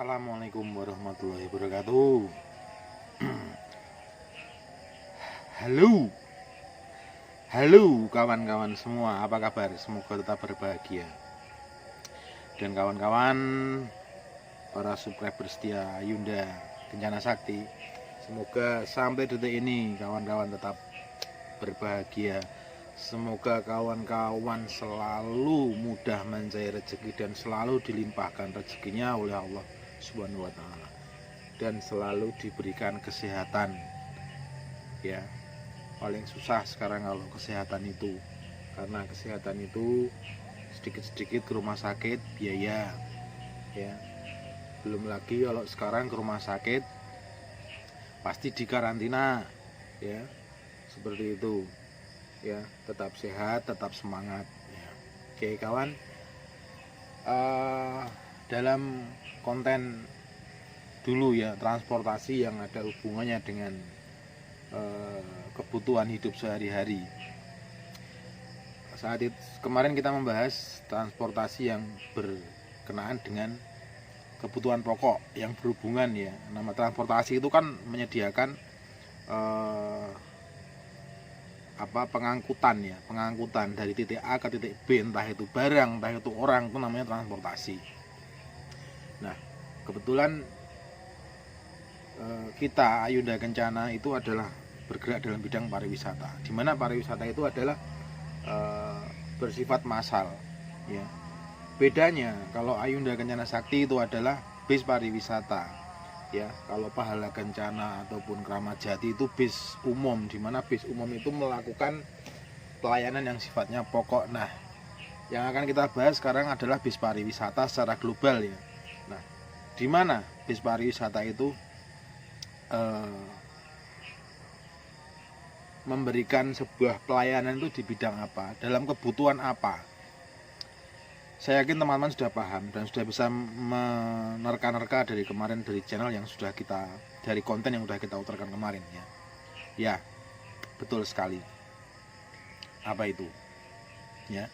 Assalamualaikum warahmatullahi wabarakatuh. Halo, halo kawan-kawan semua, apa kabar? Semoga tetap berbahagia. Dan kawan-kawan para subscriber setia Yunda Kencana Sakti, semoga sampai detik ini kawan-kawan tetap berbahagia. Semoga kawan-kawan selalu mudah mencari rezeki dan selalu dilimpahkan rezekinya oleh Allah Subhanahu wa taala, dan selalu diberikan kesehatan. Ya, paling susah sekarang kalau kesehatan itu, karena kesehatan itu sedikit-sedikit ke rumah sakit biaya. Ya, belum lagi kalau sekarang ke rumah sakit pasti dikarantina. Ya, seperti itu. Ya, tetap sehat, tetap semangat ya. Oke kawan, dalam konten dulu ya, transportasi yang ada hubungannya dengan kebutuhan hidup sehari-hari. Saat itu kemarin kita membahas transportasi yang berkenaan dengan kebutuhan pokok yang berhubungan ya. Nama transportasi itu kan menyediakan pengangkutan dari titik A ke titik B, entah itu barang, entah itu orang, itu namanya transportasi. Nah, kebetulan kita Yunda Kencana itu adalah bergerak dalam bidang pariwisata, di mana pariwisata itu adalah bersifat massal ya. Bedanya kalau Yunda Kencana Sakti itu adalah bis pariwisata ya. Kalau Pahala Kencana ataupun Kramat Jati itu bis umum, di mana bis umum itu melakukan pelayanan yang sifatnya pokok. Nah, yang akan kita bahas sekarang adalah bis pariwisata secara global ya. Nah, di mana bis pariwisata itu memberikan sebuah pelayanan itu di bidang apa, dalam kebutuhan apa. Saya yakin teman-teman sudah paham dan sudah bisa menerka-nerka dari kemarin, dari channel yang sudah kita, dari konten yang sudah kita utarakan kemarin ya. Ya, betul sekali. Apa itu? Ya,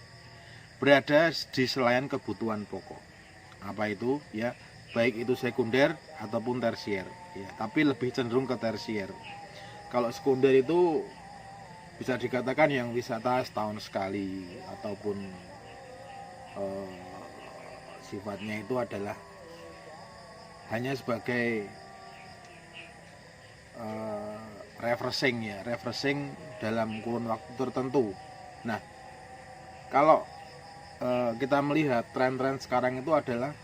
berada di selain kebutuhan pokok. Apa itu? Ya, baik itu sekunder ataupun tersier ya, tapi lebih cenderung ke tersier. Kalau sekunder itu bisa dikatakan yang wisata setahun sekali, ataupun sifatnya itu adalah hanya sebagai refreshing dalam kurun waktu tertentu. Nah, kalau kita melihat tren-tren sekarang itu adalah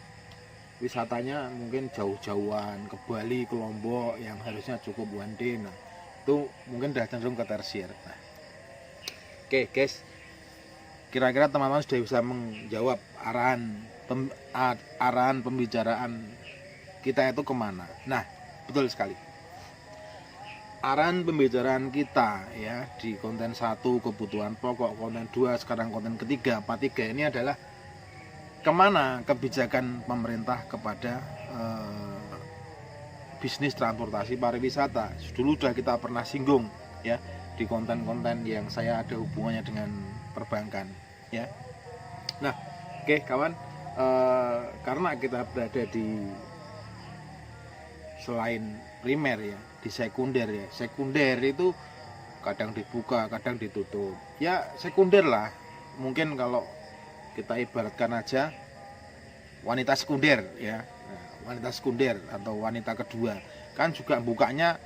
wisatanya mungkin jauh-jauhan, ke Bali, ke Lombok, yang harusnya cukup one day. Nah, itu mungkin sudah cenderung ke tersier. Nah, oke guys, kira-kira teman-teman sudah bisa menjawab arahan pembicaraan kita itu kemana. Nah, betul sekali. Arahan pembicaraan kita ya di konten 1 kebutuhan pokok, konten 2 sekarang konten ketiga, 4.3 ini adalah kemana kebijakan pemerintah kepada bisnis transportasi pariwisata. Dulu sudah kita pernah singgung ya di konten-konten yang saya ada hubungannya dengan perbankan ya. Nah, oke kawan, karena kita berada di selain primer ya, di sekunder ya. Sekunder itu kadang dibuka, kadang ditutup. Ya sekunder lah. Mungkin kalau kita ibaratkan aja wanita sekunder ya. Nah, wanita sekunder atau wanita kedua kan juga bukanya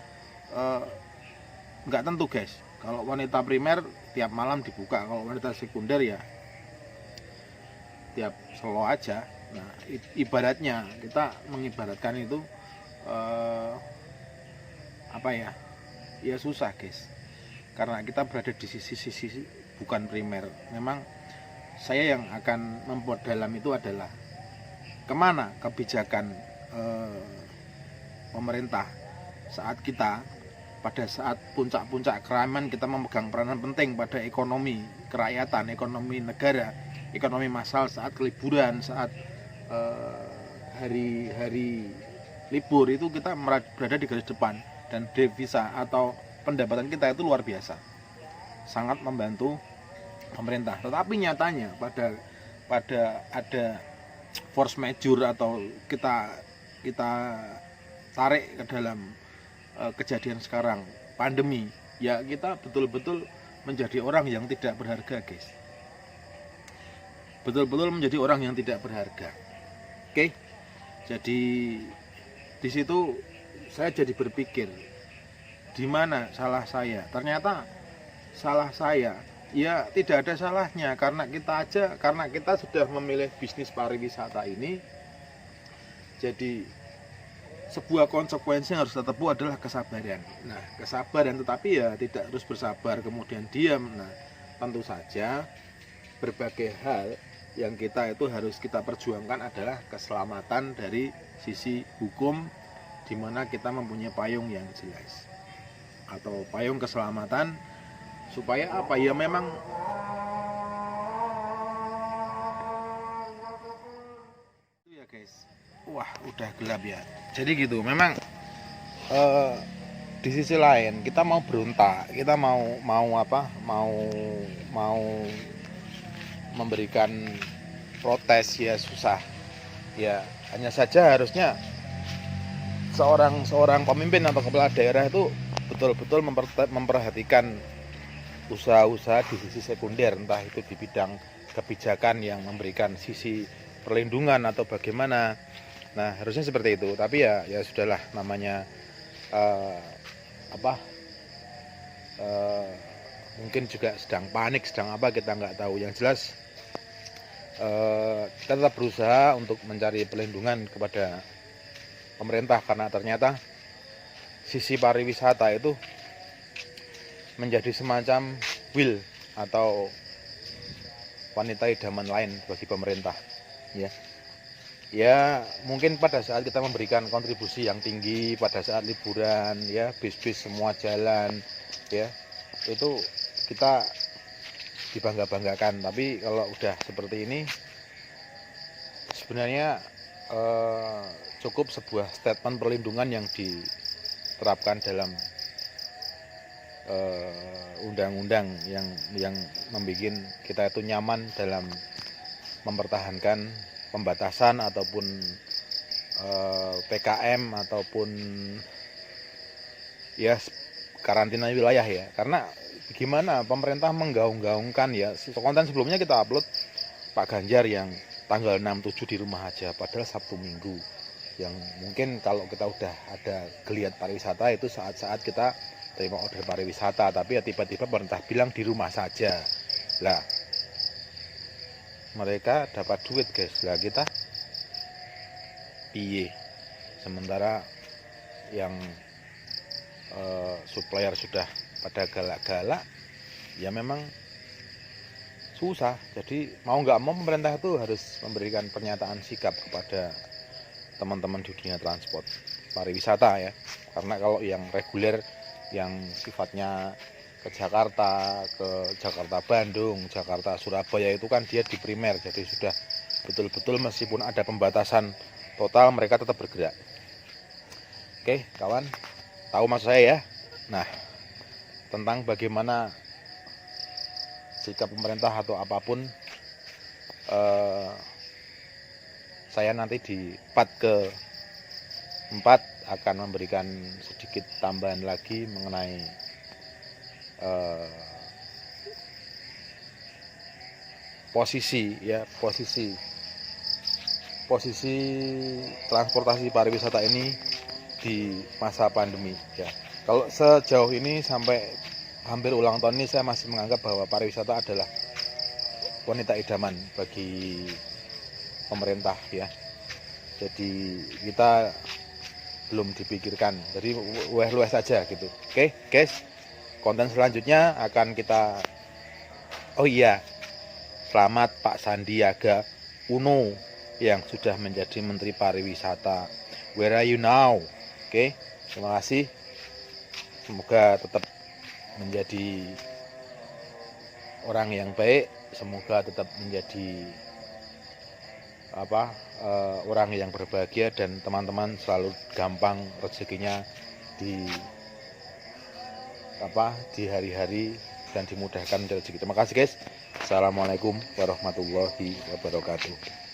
nggak tentu guys. Kalau wanita primer tiap malam dibuka, kalau wanita sekunder ya tiap slow aja. Nah, ibaratnya kita mengibaratkan itu ya susah guys, karena kita berada di sisi bukan primer. Memang saya yang akan memperdalam itu adalah kemana kebijakan pemerintah saat kita pada saat puncak-puncak keramaian kita memegang peranan penting pada ekonomi kerakyatan, ekonomi negara, ekonomi massal, saat liburan, saat hari-hari libur itu kita berada di garis depan, dan devisa atau pendapatan kita itu luar biasa, sangat membantu pemerintah. Tetapi nyatanya pada ada force majeure atau kita kita tarik ke dalam kejadian sekarang, pandemi, ya kita betul-betul menjadi orang yang tidak berharga, guys. Betul-betul menjadi orang yang tidak berharga. Oke. Jadi di situ saya jadi berpikir, di mana salah saya? Ternyata salah saya ya tidak ada salahnya, karena kita sudah memilih bisnis pariwisata ini. Jadi sebuah konsekuensi yang harus kita tempuh adalah kesabaran. Nah, kesabaran, tetapi ya tidak terus bersabar kemudian diam. Nah, tentu saja berbagai hal yang kita itu harus kita perjuangkan adalah keselamatan dari sisi hukum, di mana kita mempunyai payung yang jelas atau payung keselamatan, supaya apa ya, memang itu ya guys. Wah, udah gelap ya. Jadi gitu, memang di sisi lain kita mau berontak, kita mau memberikan protes ya susah. Ya hanya saja harusnya seorang pemimpin atau kepala daerah itu betul-betul memperhatikan usaha-usaha di sisi sekunder, entah itu di bidang kebijakan yang memberikan sisi perlindungan atau bagaimana. Nah, harusnya seperti itu. Tapi ya sudahlah, namanya mungkin juga sedang panik, sedang apa, kita nggak tahu. Yang jelas kita tetap berusaha untuk mencari perlindungan kepada pemerintah, karena ternyata sisi pariwisata itu menjadi semacam will atau wanita idaman lain bagi pemerintah, ya mungkin pada saat kita memberikan kontribusi yang tinggi, pada saat liburan, ya bis-bis semua jalan, ya itu kita dibangga-banggakan. Tapi kalau udah seperti ini, sebenarnya cukup sebuah statement perlindungan yang diterapkan dalam undang-undang yang membuat kita itu nyaman dalam mempertahankan pembatasan ataupun PKM ataupun ya karantina wilayah ya. Karena gimana pemerintah menggaung-gaungkan, ya konten sebelumnya kita upload Pak Ganjar yang tanggal 6-7 di rumah aja, padahal Sabtu Minggu, yang mungkin kalau kita udah ada geliat pariwisata itu saat-saat kita terima order pariwisata, tapi ya tiba-tiba pemerintah bilang di rumah saja. Lah, mereka dapat duit guys, lah kita piye? Sementara yang supplier sudah pada galak-galak, ya memang susah. Jadi mau nggak mau pemerintah itu harus memberikan pernyataan sikap kepada teman-teman di dunia transport pariwisata ya. Karena kalau yang reguler, yang sifatnya ke Jakarta Bandung, Jakarta Surabaya, itu kan dia di primer, jadi sudah betul-betul meskipun ada pembatasan total mereka tetap bergerak. Oke kawan, tahu maksud saya ya. Nah, tentang bagaimana sikap pemerintah atau apapun, saya nanti di part ke-4 akan memberikan sedikit tambahan lagi mengenai posisi transportasi pariwisata ini di masa pandemi ya. Kalau sejauh ini sampai hampir ulang tahun ini, saya masih menganggap bahwa pariwisata adalah wanita idaman bagi pemerintah ya. Jadi kita belum dipikirkan, jadi luweh-luweh saja gitu. Oke guys, konten selanjutnya akan kita, oh iya, selamat Pak Sandiaga Uno yang sudah menjadi Menteri Pariwisata. Where are you now? Oke, terima kasih. Semoga tetap menjadi orang yang baik, semoga tetap menjadi orang yang berbahagia, dan teman-teman selalu gampang rezekinya di hari-hari dan dimudahkan rezeki. Terima kasih guys. Assalamualaikum warahmatullahi wabarakatuh.